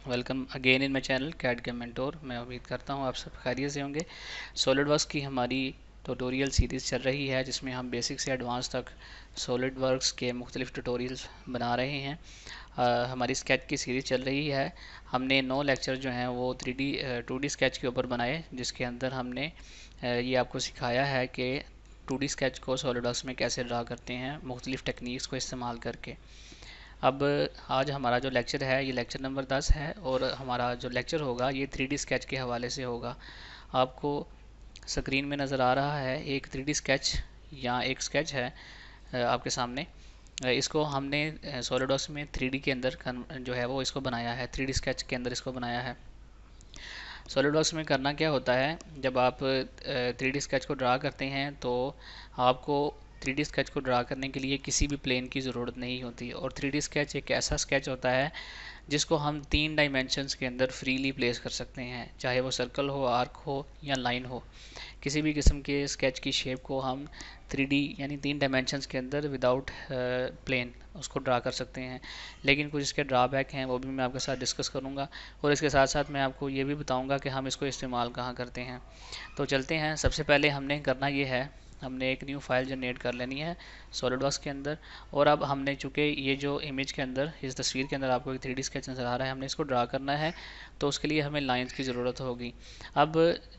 Welcome again in my channel CAD game mentor. मैं उम्मीद करता हूँ आप सब खैरियत से होंगे। सॉलिडवर्क्स की हमारी ट्यूटोरियल सीरीज़ चल रही है जिसमें हम बेसिक से एडवांस तक सॉलिडवर्क्स के मुख्तलिफ ट्यूटोरियल्स बना रहे हैं। हमारी स्केच की सीरीज़ चल रही है। हमने 9 लेक्चर जो हैं वो 2D स्केच के ऊपर बनाए, जिसके अंदर हमने ये आपको सिखाया है कि 2D स्केच को सॉलिडवर्क्स में कैसे ड्रा करते हैं मुख्तलिफ टेक्निक्स को इस्तेमाल करके। अब आज हमारा जो लेक्चर है ये लेक्चर नंबर 10 है और हमारा जो लेक्चर होगा ये 3D स्केच के हवाले से होगा। आपको स्क्रीन में नज़र आ रहा है एक 3D स्केच या एक स्केच है आपके सामने। इसको हमने सॉलिडवर्क्स में 3D के अंदर जो है वो इसको बनाया है, 3D स्केच के अंदर इसको बनाया है। सॉलिडवर्क्स में करना क्या होता है, जब आप 3D स्केच को ड्रा करते हैं तो आपको 3D स्केच को ड्रा करने के लिए किसी भी प्लेन की ज़रूरत नहीं होती। और 3D स्केच एक ऐसा स्केच होता है जिसको हम 3 डायमेंशंस के अंदर फ्रीली प्लेस कर सकते हैं, चाहे वो सर्कल हो, आर्क हो या लाइन हो। किसी भी किस्म के स्केच की शेप को हम 3D यानी 3 डायमेंशंस के अंदर विदाउट प्लेन उसको ड्रा कर सकते हैं। लेकिन कुछ इसके ड्रॉबैक हैं, वो भी मैं आपके साथ डिस्कस करूंगा। और इसके साथ साथ मैं आपको ये भी बताऊंगा कि हम इसको इस्तेमाल कहाँ करते हैं। तो चलते हैं। सबसे पहले हमने करना ये है, हमने एक न्यू फाइल जनरेट कर लेनी है सॉलिडवर्क्स के अंदर। और अब हमने चूँकि ये जो इमेज के अंदर, इस तस्वीर के अंदर आपको एक 3D स्केच नज़र आ रहा है, हमने इसको ड्रा करना है, तो उसके लिए हमें लाइंस की ज़रूरत होगी। अब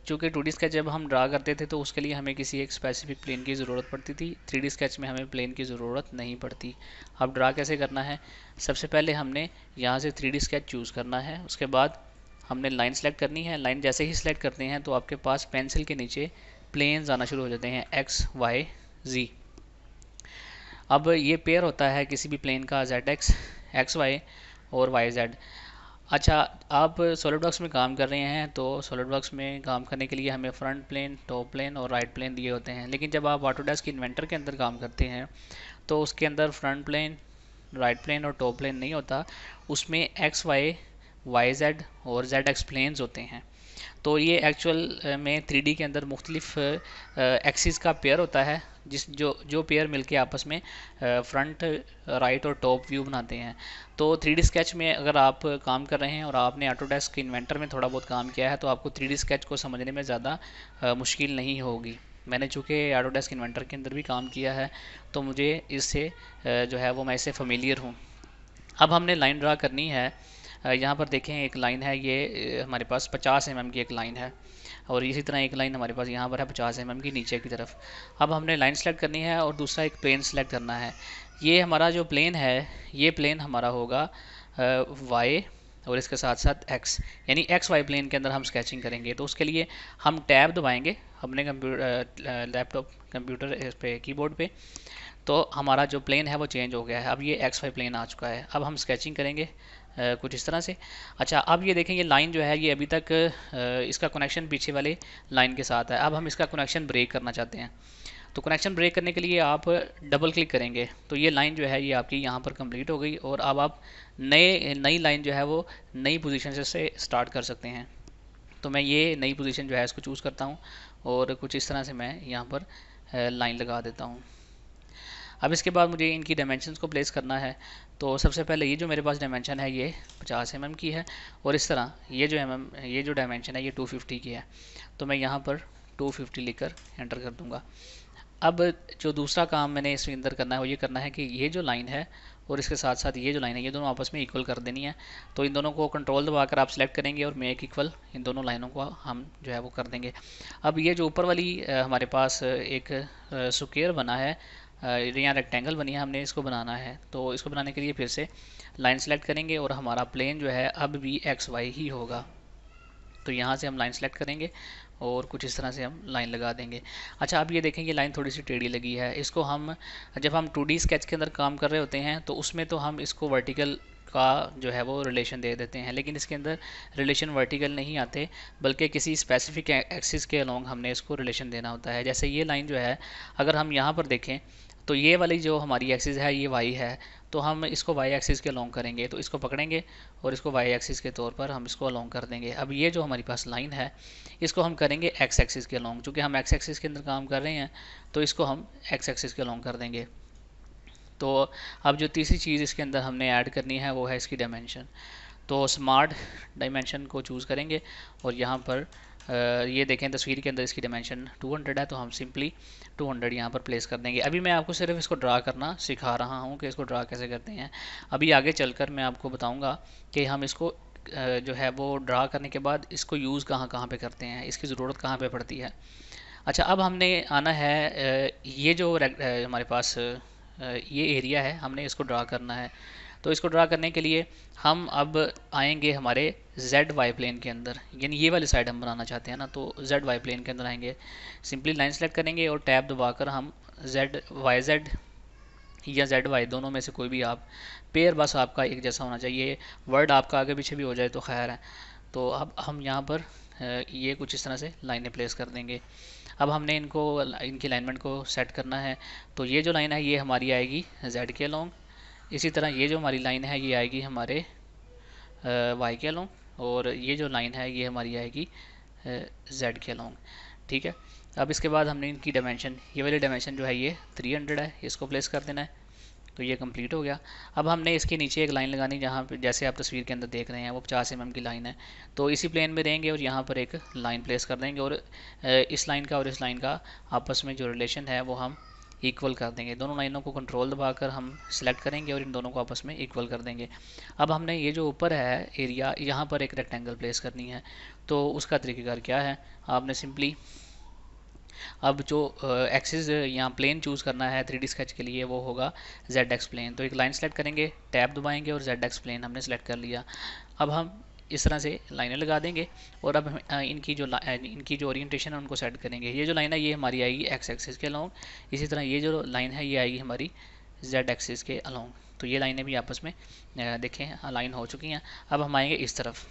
चूँकि 2D स्केच जब हम ड्रा करते थे तो उसके लिए हमें किसी एक स्पेसिफिक प्लेन की ज़रूरत पड़ती थी। 3D स्केच में हमें प्लेन की ज़रूरत नहीं पड़ती। अब ड्रा कैसे करना है, सबसे पहले हमने यहाँ से 3D स्केच चूज़ करना है। उसके बाद हमने लाइन सेलेक्ट करनी है। लाइन जैसे ही सिलेक्ट करते हैं तो आपके पास पेंसिल के नीचे प्लेन्स आना शुरू हो जाते हैं, एक्स वाई जी। अब ये पेयर होता है किसी भी प्लेन का, जेड एक्स, एक्स वाई और वाई जेड। अच्छा, आप सॉलिडवर्क्स में काम कर रहे हैं तो सॉलिडवर्क्स में काम करने के लिए हमें फ्रंट प्लेन, टॉप प्लेन और राइट प्लेन दिए होते हैं। लेकिन जब आप ऑटोडेस्क इन्वेंटर के अंदर काम करते हैं तो उसके अंदर फ्रंट प्लेन, राइट प्लेन और टॉप प्लेन नहीं होता। उसमें एक्स वाई, वाई जेड और जेड एक्स प्लेन्स होते हैं। तो ये एक्चुअल में 3D के अंदर मुख्तलिफ एक्सिस का पेयर होता है, जिस जो पेयर मिलके आपस में फ्रंट, राइट और टॉप व्यू बनाते हैं। तो 3D स्केच में अगर आप काम कर रहे हैं और आपने ऑटोडेस्क इन्वेंटर में थोड़ा बहुत काम किया है तो आपको 3D स्केच को समझने में ज़्यादा मुश्किल नहीं होगी। मैंने चूँकि ऑटोडेस्क इन्वेंटर के अंदर भी काम किया है तो मुझे इससे जो है वो मैं इससे फेमिलियर हूँ। अब हमने लाइन ड्रा करनी है। यहाँ पर देखें एक लाइन है, ये हमारे पास 50 mm की एक लाइन है। और इसी तरह एक लाइन हमारे पास यहाँ पर है 50 mm की नीचे की तरफ। अब हमने लाइन सेलेक्ट करनी है और दूसरा एक प्लेन सेलेक्ट करना है। ये हमारा जो प्लेन है, ये प्लेन हमारा होगा वाई और इसके साथ साथ एक्स, यानी एक्स वाई प्लेन के अंदर हम स्केचिंग करेंगे। तो उसके लिए हम टैब दबाएंगे अपने कंप्यूटर, लैपटॉप कंप्यूटर इस पे कीबोर्ड पे। तो हमारा जो प्लेन है वो चेंज हो गया है। अब ये एक्स वाई प्लेन आ चुका है। अब हम स्केचिंग करेंगे कुछ इस तरह से। अच्छा, अब ये देखें, ये लाइन जो है ये अभी तक इसका कनेक्शन पीछे वाले लाइन के साथ है। अब हम इसका कनेक्शन ब्रेक करना चाहते हैं। तो कनेक्शन ब्रेक करने के लिए आप डबल क्लिक करेंगे तो ये लाइन जो है ये आपकी यहाँ पर कंप्लीट हो गई। और अब आप नई लाइन जो है वो नई पोजीशन से स्टार्ट कर सकते हैं। तो मैं ये नई पोजीशन जो है इसको चूज़ करता हूँ और कुछ इस तरह से मैं यहाँ पर लाइन लगा देता हूँ। अब इसके बाद मुझे इनकी डायमेंशंस को प्लेस करना है। तो सबसे पहले ये जो मेरे पास डायमेंशन है ये 50 mm की है और इस तरह ये जो डायमेंशन है ये 250 की है। तो मैं यहाँ पर 250 लिखकर एंटर कर दूँगा। अब जो दूसरा काम मैंने इसके अंदर करना है वो ये करना है कि ये जो लाइन है और इसके साथ साथ ये जो लाइन है ये दोनों आपस में इक्वल कर देनी है। तो इन दोनों को कंट्रोल दबाकर आप सेलेक्ट करेंगे और मेक इक्वल, इन दोनों लाइनों को हम जो है वो कर देंगे। अब ये जो ऊपर वाली हमारे पास एक स्क्वायर बना है, यहाँ रेक्टेंगल बनी है, हमने इसको बनाना है। तो इसको बनाने के लिए फिर से लाइन सेलेक्ट करेंगे और हमारा प्लेन जो है अब भी एक्स वाई ही होगा। तो यहाँ से हम लाइन सेलेक्ट करेंगे और कुछ इस तरह से हम लाइन लगा देंगे। अच्छा, अब ये देखें ये लाइन थोड़ी सी टेढ़ी लगी है। इसको हम जब हम 2D स्केच के अंदर काम कर रहे होते हैं तो उसमें तो हम इसको वर्टिकल का जो है वो रिलेशन दे देते हैं, लेकिन इसके अंदर रिलेशन वर्टिकल नहीं आते बल्कि किसी स्पेसिफिक एक्सिस के अलोंग हमने इसको रिलेशन देना होता है। जैसे ये लाइन जो है अगर हम यहाँ पर देखें तो ये वाली जो हमारी एक्सिस है ये वाई है, तो हम इसको वाई एक्सिस के अलोंग करेंगे। तो इसको पकड़ेंगे और इसको वाई एक्सिस के तौर पर हम इसको अलोंग कर देंगे। अब ये जो हमारी पास लाइन है इसको हम करेंगे एक्स एक्सिस के अलोंग। चूँकि हम एक्स एक्सिस के अंदर काम कर रहे हैं तो इसको हम एक्स एक्सिस के अलोंग कर देंगे। तो अब जो तीसरी चीज़ इसके अंदर हमने ऐड करनी है वो है इसकी डायमेंशन। तो स्मार्ट डायमेंशन को चूज़ करेंगे और यहाँ पर ये देखें तस्वीर के अंदर इसकी डायमेंशन 200 है, तो हम सिंपली 200 यहाँ पर प्लेस कर देंगे। अभी मैं आपको सिर्फ इसको ड्रा करना सिखा रहा हूँ कि इसको ड्रा कैसे करते हैं। अभी आगे चलकर मैं आपको बताऊँगा कि हम इसको जो है वो ड्रा करने के बाद इसको यूज़ कहाँ कहाँ पे करते हैं, इसकी ज़रूरत कहाँ पे पड़ती है। अच्छा, अब हमने आना है ये जो हमारे पास ये एरिया है, हमने इसको ड्रा करना है। तो इसको ड्रा करने के लिए हम अब आएंगे हमारे जेड वाई प्लेन के अंदर, यानी ये वाली साइड हम बनाना चाहते हैं ना, तो जेड वाई प्लेन के अंदर आएंगे, सिंपली लाइन सेलेक्ट करेंगे और टैब दबाकर हम जेड वाई जेड या जेड वाई दोनों में से कोई भी आप पेयर बस आपका एक जैसा होना चाहिए। वर्ड आपका आगे पीछे भी हो जाए तो खैर है। तो अब हम यहाँ पर ये कुछ इस तरह से लाइनें प्लेस कर देंगे। अब हमने इनकी अलाइनमेंट को सेट करना है। तो ये जो लाइन है ये हमारी आएगी जेड के अलोंग, इसी तरह ये जो हमारी लाइन है ये आएगी हमारे वाई के अलोंग, और ये जो लाइन है ये हमारी आएगी जेड के अलोंग। ठीक है, अब इसके बाद हमने इनकी डायमेंशन, ये वाली डायमेंशन जो है ये 300 है, इसको प्लेस कर देना है। तो ये कंप्लीट हो गया। अब हमने इसके नीचे एक लाइन लगानी, जहाँ पे जैसे आप तस्वीर के अंदर देख रहे हैं वो 50 mm की लाइन है। तो इसी प्लेन में रहेंगे और यहाँ पर एक लाइन प्लेस कर देंगे, और इस लाइन का और इस लाइन का आपस में जो रिलेशन है वो हम इक्वल कर देंगे। दोनों लाइनों को कंट्रोल दबाकर हम सिलेक्ट करेंगे और इन दोनों को आपस में इक्वल कर देंगे। अब हमने ये जो ऊपर है एरिया, यहाँ पर एक रेक्टेंगल प्लेस करनी है। तो उसका तरीक़ेकार क्या है, आपने सिंपली अब जो एक्सिस यहाँ प्लेन चूज़ करना है 3D स्केच के लिए वो होगा ZX प्लेन। तो एक लाइन सेलेक्ट करेंगे, टैब दबाएंगे और ZX प्लेन हमने सेलेक्ट कर लिया। अब हम इस तरह से लाइनें लगा देंगे और अब इनकी जो ओरिएंटेशन है उनको सेट करेंगे। ये जो लाइन है ये हमारी आएगी एक्स एक्सिस के अलोंग, इसी तरह ये जो लाइन है ये आएगी हमारी Z एक्सिस के अलोंग। तो ये लाइनें भी आपस में देखें अलाइन हो चुकी हैं। अब हम आएंगे इस तरफ,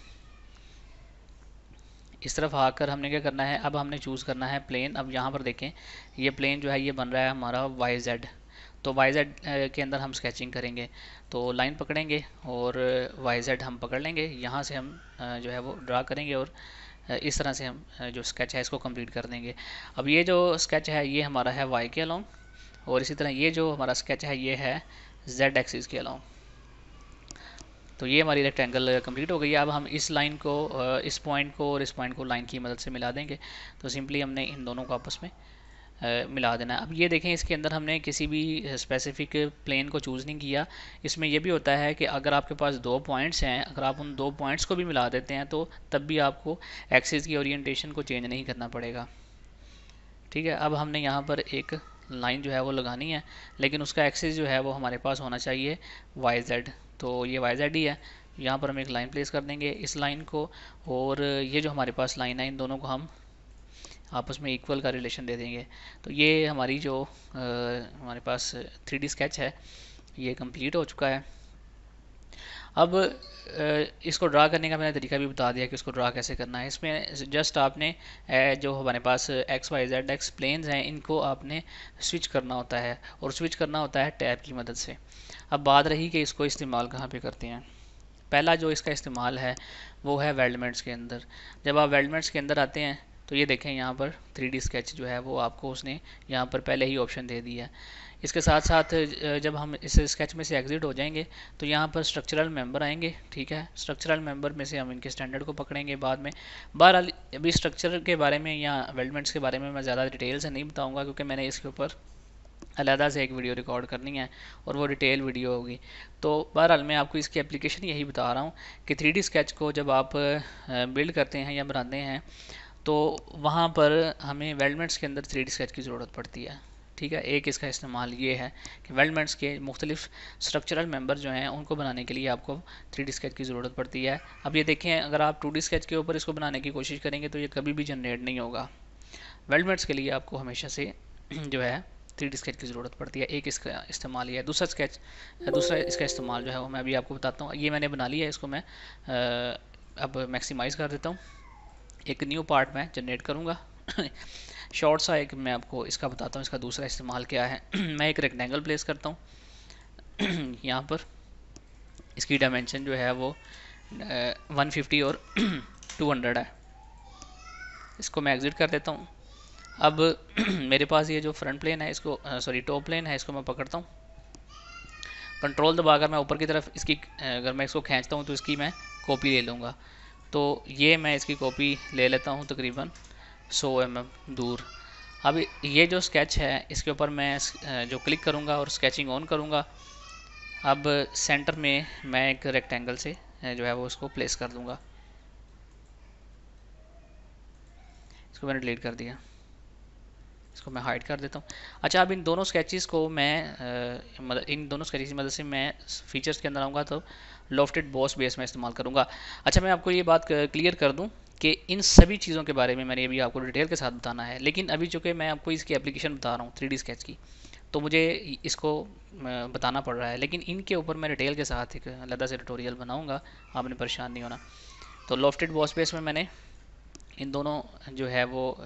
इस तरफ आकर हमने क्या करना है, अब हमने चूज़ करना है प्लेन। अब यहाँ पर देखें ये प्लेन जो है ये बन रहा है हमारा वाई जेड। तो वाई जेड के अंदर हम स्केचिंग करेंगे, तो लाइन पकड़ेंगे और वाई जेड हम पकड़ लेंगे, यहाँ से हम जो है वो ड्रा करेंगे और इस तरह से हम जो स्केच है इसको कंप्लीट कर देंगे। अब ये जो स्केच है ये हमारा है वाई के अलोंग, और इसी तरह ये जो हमारा स्केच है ये है जेड एक्सिस के अलोंग। तो ये हमारी रेक्टेंगल कंप्लीट हो गई है। अब हम इस लाइन को इस पॉइंट को और इस पॉइंट को लाइन की मदद से मिला देंगे। तो सिंपली हमने इन दोनों को आपस में मिला देना है। अब ये देखें इसके अंदर हमने किसी भी स्पेसिफिक प्लेन को चूज़ नहीं किया। इसमें यह भी होता है कि अगर आपके पास दो पॉइंट्स हैं, अगर आप उन दो पॉइंट्स को भी मिला देते हैं तो तब भी आपको एक्सिस की ओरिएंटेशन को चेंज नहीं करना पड़ेगा। ठीक है, अब हमने यहाँ पर एक लाइन जो है वो लगानी है, लेकिन उसका एक्सिस जो है वो हमारे पास होना चाहिए वाई जेड। तो ये वाई जेड ही है, यहाँ पर हम एक लाइन प्लेस कर देंगे इस लाइन को, और ये जो हमारे पास लाइन है इन दोनों को हम आपस में इक्वल का रिलेशन दे देंगे। तो ये हमारी जो हमारे पास 3D स्केच है ये कंप्लीट हो चुका है। अब इसको ड्रा करने का मैंने तरीका भी बता दिया कि इसको ड्रा कैसे करना है। इसमें जस्ट आपने जो हमारे पास X Y Z X planes हैं इनको आपने स्विच करना होता है, और स्विच करना होता है टैब की मदद से। अब बात रही कि इसको इस्तेमाल कहाँ पे करते हैं। पहला जो इसका इस्तेमाल है वो है वेल्डमेंट्स के अंदर। जब आप वेल्डमेंट्स के अंदर आते हैं तो ये देखें यहाँ पर 3D स्केच जो है वो आपको उसने यहाँ पर पहले ही ऑप्शन दे दिया है। इसके साथ साथ जब हम इस स्केच में से एग्जिट हो जाएंगे तो यहाँ पर स्ट्रक्चरल मेंबर आएंगे। ठीक है, स्ट्रक्चरल मेंबर में से हम इनके स्टैंडर्ड को पकड़ेंगे बाद में। बहरहाल अभी स्ट्रक्चर के बारे में या वेल्डमेंट्स के बारे में मैं ज़्यादा डिटेल से नहीं बताऊँगा, क्योंकि मैंने इसके ऊपर अलहदा से एक वीडियो रिकॉर्ड करनी है और वो डिटेल वीडियो होगी। तो बहरहाल मैं आपको इसकी एप्लीकेशन यही बता रहा हूँ कि 3D स्केच को जब आप बिल्ड करते हैं या बनाते हैं तो वहाँ पर हमें वेल्डमेंट्स के अंदर 3D स्केच की ज़रूरत पड़ती है। ठीक है, एक इसका इस्तेमाल ये है कि वेल्डमेंट्स के मुख्तलिफ स्ट्रक्चरल मेंबर जो हैं उनको बनाने के लिए आपको 3D स्केच की ज़रूरत पड़ती है। अब ये देखें, अगर आप 2D स्केच के ऊपर इसको बनाने की कोशिश करेंगे तो ये कभी भी जनरेट नहीं होगा। वेल्डमेंट्स के लिए आपको हमेशा से जो है 3D स्केच की ज़रूरत पड़ती है। एक इसका इस्तेमाल ये है। दूसरा इसका इस्तेमाल जो है वो मैं अभी आपको बताता हूँ। ये मैंने बना लिया है, इसको मैं अब मैक्सिमाइज़ कर देता हूँ। एक न्यू पार्ट मैं जनरेट करूँगा शॉर्ट सा एक मैं आपको इसका बताता हूँ इसका दूसरा इस्तेमाल क्या है। मैं एक रेक्टेंगल प्लेस करता हूँ यहाँ पर। इसकी डायमेंशन जो है वो 150 और 200 है। इसको मैं एग्जिट कर देता हूँ। अब मेरे पास ये जो फ्रंट प्लेन है इसको टॉप प्लेन है, इसको मैं पकड़ता हूँ। कंट्रोल दबाकर मैं ऊपर की तरफ इसकी अगर मैं इसको खींचता हूँ तो इसकी मैं कॉपी ले लूँगा। तो ये मैं इसकी कॉपी ले लेता हूँ तकरीबन 100 mm दूर। अब ये जो स्केच है इसके ऊपर मैं जो क्लिक करूँगा और स्केचिंग ऑन करूँगा, अब सेंटर में मैं एक रेक्टेंगल से जो है वो उसको प्लेस कर दूँगा। इसको मैंने डिलीट कर दिया, इसको मैं हाइड कर देता हूँ। अच्छा, अब इन दोनों स्केचेस को मैं मतलब इन दोनों स्केचेस की मदद से मैं फीचर्स के अंदर आऊँगा तो लॉफ्टेड बॉस बेस में इस्तेमाल करूँगा। अच्छा, मैं आपको ये बात क्लियर कर दूँ कि इन सभी चीज़ों के बारे में मैंने अभी आपको डिटेल के साथ बताना है, लेकिन अभी चूँकि मैं आपको इसकी एप्लीकेशन बता रहा हूँ 3D स्केच की, तो मुझे इसको बताना पड़ रहा है, लेकिन इनके ऊपर मैं डिटेल के साथ एक अलग से ट्यूटोरियल बनाऊँगा, आपने परेशान नहीं होना। तो लॉफ्टेड बॉस बेस में मैंने इन दोनों जो है वो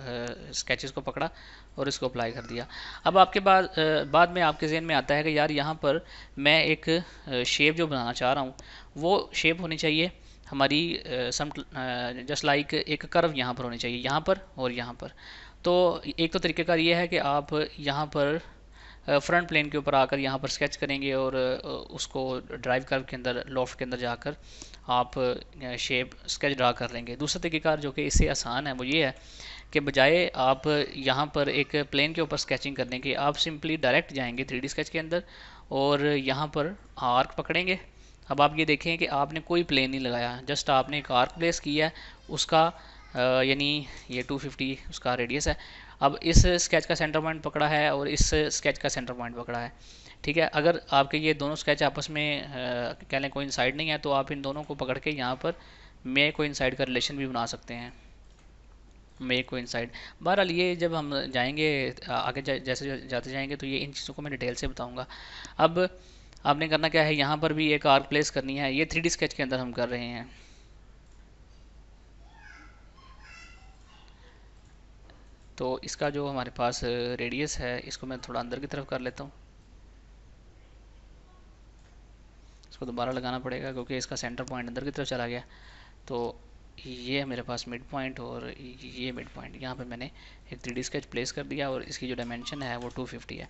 स्केचेस को पकड़ा और इसको अप्लाई कर दिया। अब आपके बाद में आपके जहन में आता है कि यार यहाँ पर मैं एक शेप जो बनाना चाह रहा हूँ वो शेप होनी चाहिए हमारी सम जस्ट लाइक एक कर्व यहाँ पर होनी चाहिए, यहाँ पर और यहाँ पर। तो एक तो तरीक़ेकार ये है कि आप यहाँ पर फ्रंट प्लेन के ऊपर आकर यहाँ पर स्केच करेंगे और उसको ड्राइव कर्व के अंदर लॉफ्ट के अंदर जाकर आप शेप स्केच ड्रा कर लेंगे। दूसरा तरीक़ेकार जो कि इससे आसान है वो ये है कि बजाय आप यहाँ पर एक प्लेन के ऊपर स्केचिंग करने के, आप सिंपली डायरेक्ट जाएंगे 3D स्केच के अंदर और यहाँ पर आर्क पकड़ेंगे। अब आप ये देखें कि आपने कोई प्लेन नहीं लगाया, जस्ट आपने एक आर्क प्लेस किया है, उसका यानी ये 250 उसका रेडियस है। अब इस स्केच का सेंटर पॉइंट पकड़ा है और इस स्केच का सेंटर पॉइंट पकड़ा है, ठीक है। अगर आपके ये दोनों स्केच आपस में कह लें कोइंसाइड नहीं है तो आप इन दोनों को पकड़ के यहाँ पर मे कोइंसाइड का रिलेशन भी बना सकते हैं, मे कोइंसाइड। बहरहाल ये जब हम जाएंगे आगे जैसे जाते जाएंगे तो ये इन चीज़ों को मैं डिटेल से बताऊँगा। अब आपने करना क्या है, यहाँ पर भी एक आर्क प्लेस करनी है, ये 3D स्केच के अंदर हम कर रहे हैं। तो इसका जो हमारे पास रेडियस है इसको मैं थोड़ा अंदर की तरफ कर लेता हूँ, इसको दोबारा लगाना पड़ेगा क्योंकि इसका सेंटर पॉइंट अंदर की तरफ चला गया। तो ये है मेरे पास मिड पॉइंट और ये मिड पॉइंट, यहाँ पे मैंने एक 3D स्केच प्लेस कर दिया और इसकी जो डायमेंशन है वो 250 है।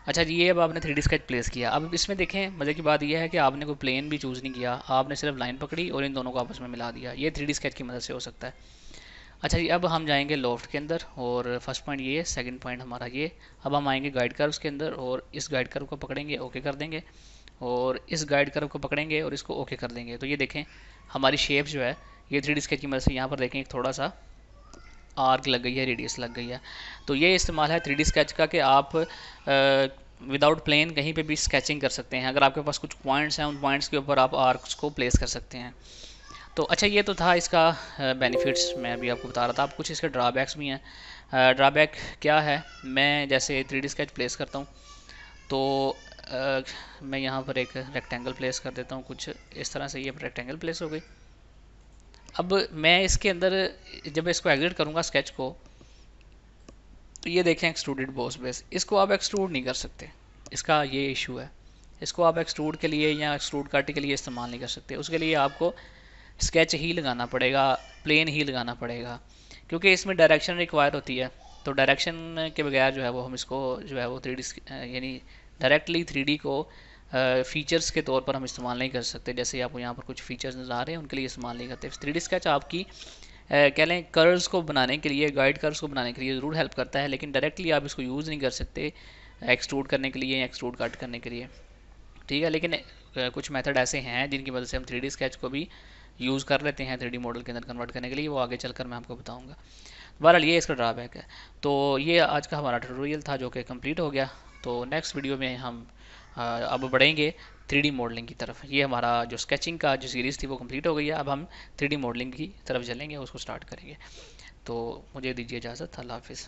अच्छा जी, ये अब आपने 3D स्केच प्लेस किया। अब इसमें देखें मज़े की बात यह है कि आपने कोई प्लेन भी चूज़ नहीं किया, आपने सिर्फ लाइन पकड़ी और इन दोनों को आपस में मिला दिया। ये 3D स्केच की मदद से हो सकता है। अच्छा जी, अब हम जाएंगे लॉफ्ट के अंदर और फर्स्ट पॉइंट ये है, सेकंड पॉइंट हमारा ये। अब हम आएंगे गाइड कर्व्स के अंदर और इस गाइड कर्व को पकड़ेंगे, ओके कर देंगे, और इस गाइड कर्व को पकड़ेंगे और इसको ओके कर देंगे। तो ये देखें हमारी शेप जो है ये 3D स्केच की मदद से यहाँ पर देखें एक थोड़ा सा आर्क लग गई है, रेडियस लग गई है। तो ये इस्तेमाल है 3D स्केच का कि आप विदाउट प्लेन कहीं पे भी स्केचिंग कर सकते हैं। अगर आपके पास कुछ पॉइंट्स हैं उन पॉइंट्स के ऊपर आप आर्क्स को प्लेस कर सकते हैं। तो अच्छा, ये तो था इसका बेनिफिट्स मैं अभी आपको बता रहा था। अब कुछ इसके ड्रॉबैक्स भी हैं। ड्रॉबैक क्या है, मैं जैसे 3D स्केच प्लेस करता हूँ तो मैं यहाँ पर एक रेक्टेंगल प्लेस कर देता हूँ, कुछ इस तरह से ये रेक्टेंगल प्लेस हो गई। अब मैं इसके अंदर जब इसको एग्जिट करूँगा स्केच को, तो ये देखें एक्सट्रूडेड बॉस बेस, इसको आप एक्सट्रूड नहीं कर सकते, इसका ये इशू है। इसको आप एक्सट्रूड के लिए या एक्सट्रूड कट के लिए इस्तेमाल नहीं कर सकते, उसके लिए आपको स्केच ही लगाना पड़ेगा, प्लेन ही लगाना पड़ेगा, क्योंकि इसमें डायरेक्शन रिक्वायर होती है। तो डायरेक्शन के बगैर जो है वो हम इसको जो है वो 3D यानी डायरेक्टली 3D को फीचर्स के तौर पर हम इस्तेमाल नहीं कर सकते। जैसे आपको यहाँ पर कुछ फीचर्स नज़र आ रहे हैं उनके लिए इस्तेमाल नहीं करते। 3D स्केच आपकी कह लें कर्व्स को बनाने के लिए, गाइड कर्व्स को बनाने के लिए ज़रूर हेल्प करता है, लेकिन डायरेक्टली आप इसको यूज़ नहीं कर सकते एक्सट्रूड करने के लिए या एक्सट्रूड कट करने के लिए, ठीक है। लेकिन कुछ मेथड ऐसे हैं जिनकी वजह से हम 3D स्केच को भी यूज़ कर लेते हैं 3D मॉडल के अंदर कन्वर्ट करने के लिए, वो आगे चलकर मैं आपको बताऊंगा। बहरहाल ये इसका ड्रॉबैक है। तो ये आज का हमारा ट्यूटोरियल था जो कि कंप्लीट हो गया। तो नेक्स्ट वीडियो में हम अब बढ़ेंगे 3D मॉडलिंग की तरफ। ये हमारा जो स्केचिंग का जो सीरीज़ थी वो कंप्लीट हो गई है, अब हम 3D मॉडलिंग की तरफ चलेंगे, उसको स्टार्ट करेंगे। तो मुझे दीजिए इजाज़त, अल्लाह हाफिज़।